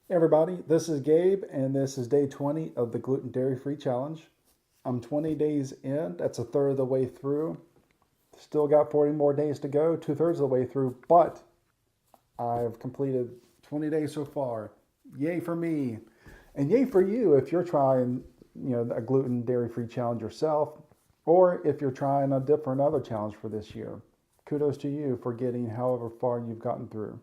Hey everybody, this is Gabe, and this is day 20 of the Gluten Dairy Free Challenge. I'm 20 days in, that's a third of the way through. Still got 40 more days to go, two-thirds of the way through, but I've completed 20 days so far. Yay for me. And yay for you if you're trying, a gluten dairy free challenge yourself, or if you're trying a different other challenge for this year. Kudos to you for getting however far you've gotten through.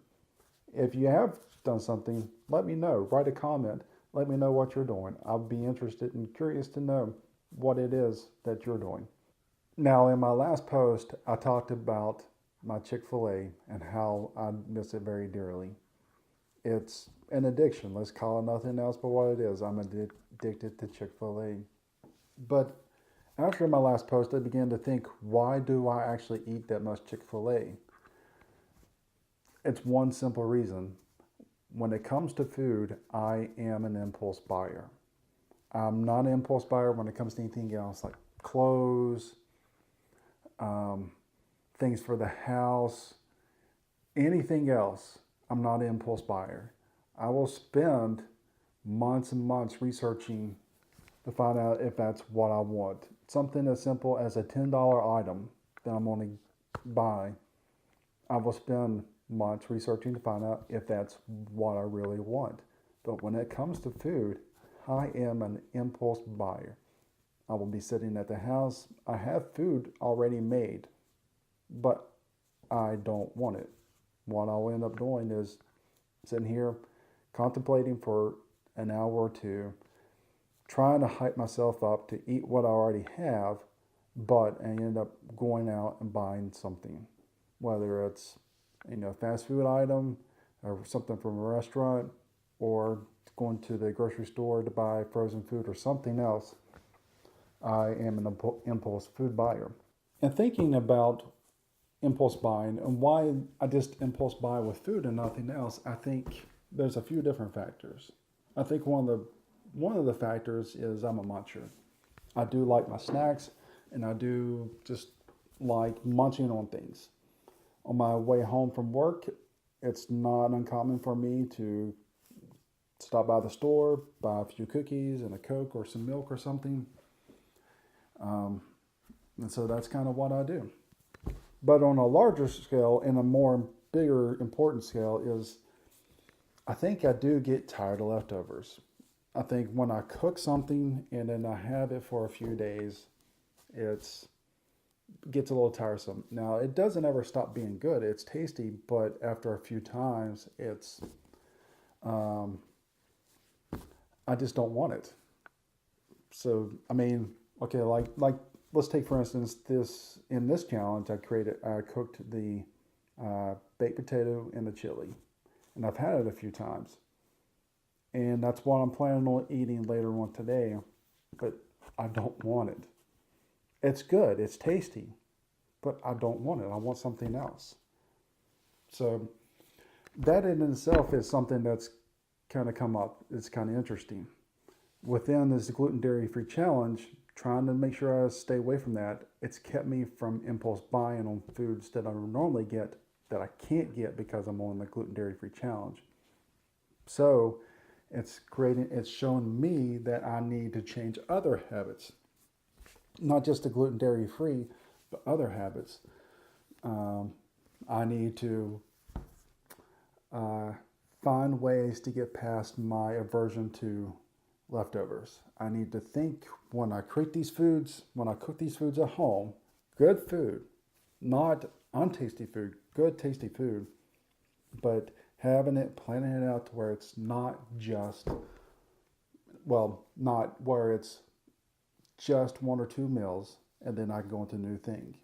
If you have done something, let me know. Write a comment. Let me know what you're doing. I'll be interested and curious to know what it is that you're doing. Now, in my last post, I talked about my Chick-fil-A and how I miss it very dearly. It's an addiction. Let's call it nothing else but what it is. I'm addicted to Chick-fil-A. But after my last post, I began to think, why do I actually eat that much Chick-fil-A? It's one simple reason. When it comes to food, I am an impulse buyer. I'm not an impulse buyer when it comes to anything else like clothes, things for the house, anything else. I'm not an impulse buyer. I will spend months and months researching to find out if that's what I want. Something as simple as a $10 item that I'm going to buy, I will spend months researching to find out if that's what I really want. But when it comes to food, I am an impulse buyer. I will be sitting at the house. I have food already made, but I don't want it. What I'll end up doing is sitting here contemplating for an hour or two, trying to hype myself up to eat what I already have, but I end up going out and buying something, whether it's fast food item or something from a restaurant, or going to the grocery store to buy frozen food or something else. I am an impulse food buyer. And thinking about impulse buying and why I just impulse buy with food and nothing else, I think there's a few different factors. I think one of the factors is I'm a muncher. I do like my snacks, and I do just like munching on things. On my way home from work, it's not uncommon for me to stop by the store, buy a few cookies and a Coke or some milk or something. And so that's kind of what I do. But on a larger scale and a more bigger, important scale is I think I do get tired of leftovers. I think when I cook something and then I have it for a few days, it's gets a little tiresome. Now, it doesn't ever stop being good. It's tasty, but after a few times, um, I just don't want it. So, I mean, okay, like let's take for instance this in this challenge I cooked the baked potato and the chili, and I've had it a few times, and that's what I'm planning on eating later on today, but I don't want it. It's good, it's tasty, but I don't want it. I want something else. So that in itself is something that's kind of come up. It's kind of interesting. Within this gluten dairy free challenge, trying to make sure I stay away from that, it's kept me from impulse buying on foods that I normally get that I can't get because I'm on the gluten dairy free challenge. So it's showing me that I need to change other habits, not just the gluten dairy free, but other habits. Um, I need to uh, find ways to get past my aversion to leftovers. I need to think when I create these foods, when I cook these foods at home, good food, not untasty food, good tasty food, but planning it out to where it's not just, not where it's just one or two meals and then I can go into a new thing.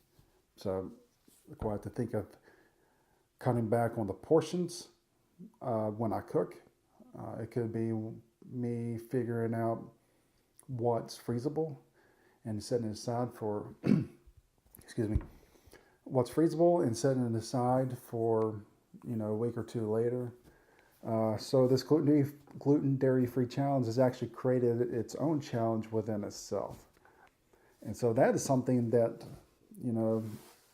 So I have to think of cutting back on the portions when I cook. It could be me figuring out what's freezable and setting it aside for, excuse me, what's freezable and setting it aside for, a week or two later. So this gluten dairy free challenge has actually created its own challenge within itself. And so that is something that, you know,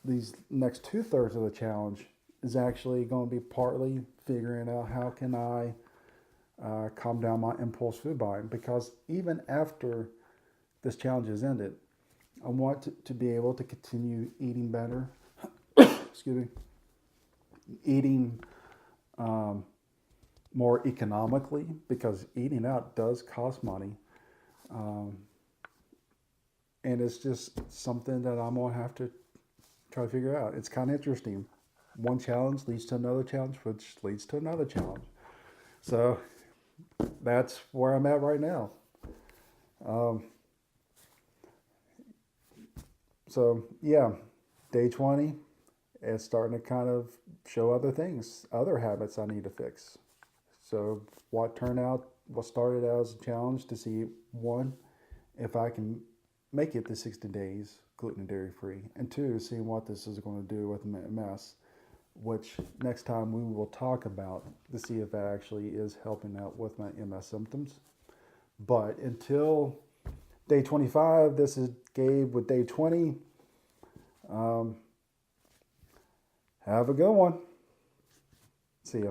these next two-thirds of the challenge is actually going to be partly figuring out how can I calm down my impulse food buying, because even after this challenge is ended, I want to be able to continue eating better. Excuse me, eating more economically, because eating out does cost money. Um, and it's just something that I'm going to have to try to figure out. It's kind of interesting. One challenge leads to another challenge, which leads to another challenge. So that's where I'm at right now. Um, so yeah, day 20, it's starting to kind of show other things, other habits I need to fix. So what started as a challenge to see, one, if I can make it to 60 days gluten and dairy free, and two, seeing what this is going to do with MS, which next time we will talk about to see if that actually is helping out with my MS symptoms. But until day 25, this is Gabe with day 20. Um, have a good one. See ya.